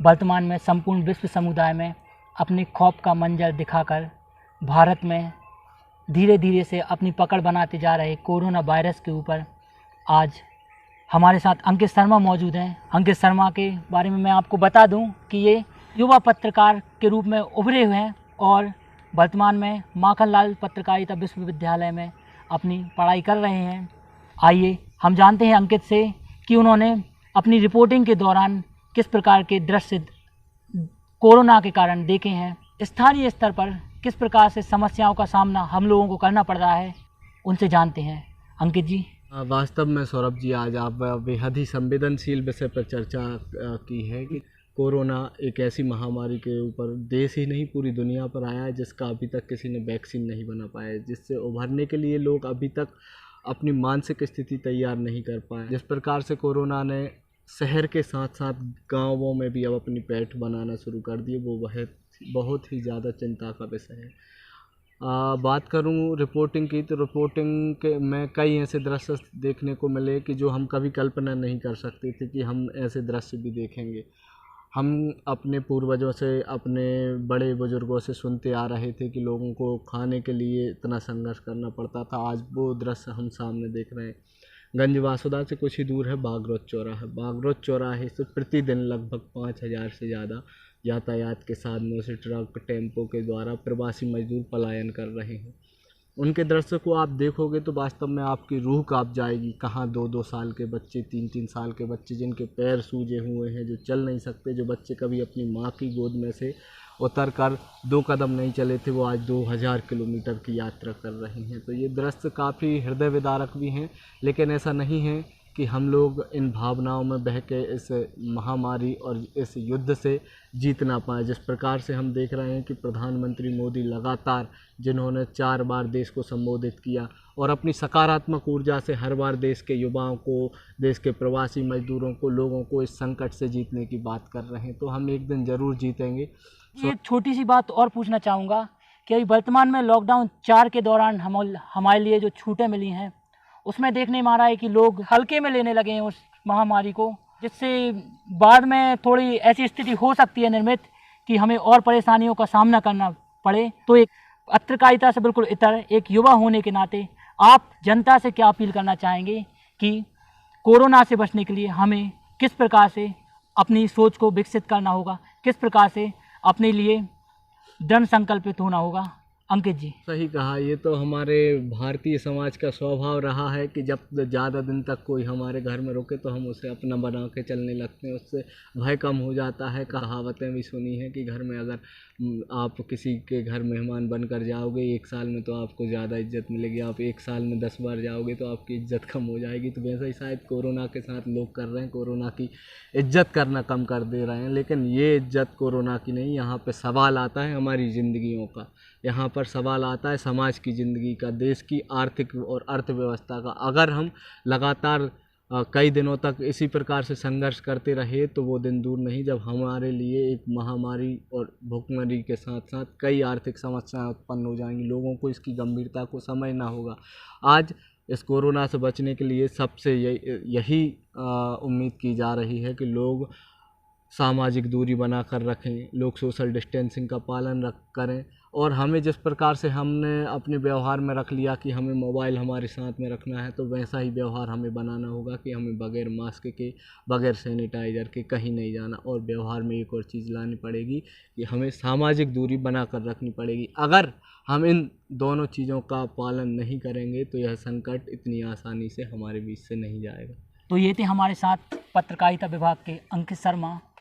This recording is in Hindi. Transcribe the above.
वर्तमान में संपूर्ण विश्व समुदाय में अपने खौफ का मंजर दिखाकर भारत में धीरे धीरे से अपनी पकड़ बनाते जा रहे कोरोना वायरस के ऊपर आज हमारे साथ अंकित शर्मा मौजूद हैं। अंकित शर्मा के बारे में मैं आपको बता दूं कि ये युवा पत्रकार के रूप में उभरे हुए हैं और वर्तमान में माखनलाल पत्रकारिता विश्वविद्यालय में अपनी पढ़ाई कर रहे हैं। आइए हम जानते हैं अंकित से कि उन्होंने अपनी रिपोर्टिंग के दौरान किस प्रकार के दृश्य कोरोना के कारण देखे हैं, स्थानीय स्तर पर किस प्रकार से समस्याओं का सामना हम लोगों को करना पड़ रहा है, उनसे जानते हैं। अंकित जी। वास्तव में सौरभ जी, आज आप बेहद ही संवेदनशील विषय पर चर्चा की है कि कोरोना एक ऐसी महामारी के ऊपर देश ही नहीं पूरी दुनिया पर आया है जिसका अभी तक किसी ने वैक्सीन नहीं बना पाया है, जिससे उभरने के लिए लोग अभी तक अपनी मानसिक स्थिति तैयार नहीं कर पाए। जिस प्रकार से कोरोना ने शहर के साथ साथ गांवों में भी अब अपनी पैठ बनाना शुरू कर दी, वो बहुत ही ज़्यादा चिंता का विषय है। बात करूं रिपोर्टिंग की, तो रिपोर्टिंग के में कई ऐसे दृश्य देखने को मिले कि जो हम कभी कल्पना नहीं कर सकते थे कि हम ऐसे दृश्य भी देखेंगे। हम अपने पूर्वजों से, अपने बड़े बुजुर्गों से सुनते आ रहे थे कि लोगों को खाने के लिए इतना संघर्ष करना पड़ता था। आज वो दृश्य हम सामने देख रहे हैं। गंज वासुदा से कुछ ही दूर है बागरौत चौराहा। बागरौत चौराहे से प्रतिदिन लगभग 5,000 से ज़्यादा यातायात के साधनों से, ट्रक, टेम्पो के द्वारा प्रवासी मजदूर पलायन कर रहे हैं। उनके दृश्य को आप देखोगे तो वास्तव में आपकी रूह कांप जाएगी। कहाँ 2-2 साल के बच्चे, 3-3 साल के बच्चे जिनके पैर सूजे हुए हैं, जो चल नहीं सकते, जो बच्चे कभी अपनी माँ की गोद में से उतर कर 2 कदम नहीं चले थे, वो आज 2000 किलोमीटर की यात्रा कर रहे हैं। तो ये दृश्य काफ़ी हृदय विदारक भी हैं, लेकिन ऐसा नहीं है कि हम लोग इन भावनाओं में बह के इस महामारी और इस युद्ध से जीत ना पाए। जिस प्रकार से हम देख रहे हैं कि प्रधानमंत्री मोदी लगातार, जिन्होंने 4 बार देश को संबोधित किया और अपनी सकारात्मक ऊर्जा से हर बार देश के युवाओं को, देश के प्रवासी मजदूरों को, लोगों को इस संकट से जीतने की बात कर रहे हैं, तो हम एक दिन ज़रूर जीतेंगे। ये छोटी सी बात और पूछना चाहूँगा कि अभी वर्तमान में लॉकडाउन 4 के दौरान हमारे लिए जो छूटें मिली हैं, उसमें देखने में आ रहा है कि लोग हल्के में लेने लगे हैं उस महामारी को, जिससे बाद में थोड़ी ऐसी स्थिति हो सकती है निर्मित कि हमें और परेशानियों का सामना करना पड़े। तो एक पत्रकारिता से बिल्कुल इतर एक युवा होने के नाते आप जनता से क्या अपील करना चाहेंगे कि कोरोना से बचने के लिए हमें किस प्रकार से अपनी सोच को विकसित करना होगा, किस प्रकार से अपने लिए दृढ़ संकल्पित होना होगा? अंकित जी। सही कहा। ये तो हमारे भारतीय समाज का स्वभाव रहा है कि जब ज़्यादा दिन तक कोई हमारे घर में रुके तो हम उसे अपना बना के चलने लगते हैं, उससे भय कम हो जाता है। कहावतें भी सुनी हैं कि घर में अगर आप किसी के घर मेहमान बनकर जाओगे 1 साल में तो आपको ज़्यादा इज्जत मिलेगी, आप 1 साल में 10 बार जाओगे तो आपकी इज्जत कम हो जाएगी। तो वैसा ही शायद कोरोना के साथ लोग कर रहे हैं, कोरोना की इज्जत करना कम कर दे रहे हैं। लेकिन ये इज्जत कोरोना की नहीं, यहाँ पे सवाल आता है हमारी ज़िंदगियों का, यहाँ पर सवाल आता है समाज की ज़िंदगी का, देश की आर्थिक और अर्थव्यवस्था का। अगर हम लगातार कई दिनों तक इसी प्रकार से संघर्ष करते रहे तो वो दिन दूर नहीं जब हमारे लिए एक महामारी और भुखमरी के साथ साथ कई आर्थिक समस्याएं उत्पन्न हो जाएंगी। लोगों को इसकी गंभीरता को समझना होगा। आज इस कोरोना से बचने के लिए सबसे यही उम्मीद की जा रही है कि लोग सामाजिक दूरी बनाकर रखें, लोग सोशल डिस्टेंसिंग का पालन करें, और हमें जिस प्रकार से हमने अपने व्यवहार में रख लिया कि हमें मोबाइल हमारे साथ में रखना है, तो वैसा ही व्यवहार हमें बनाना होगा कि हमें बगैर मास्क के, बगैर सैनिटाइज़र के कहीं नहीं जाना। और व्यवहार में एक और चीज़ लानी पड़ेगी कि हमें सामाजिक दूरी बनाकर रखनी पड़ेगी। अगर हम इन दोनों चीज़ों का पालन नहीं करेंगे तो यह संकट इतनी आसानी से हमारे बीच से नहीं जाएगा। तो ये थे हमारे साथ पत्रकारिता विभाग के अंकित शर्मा।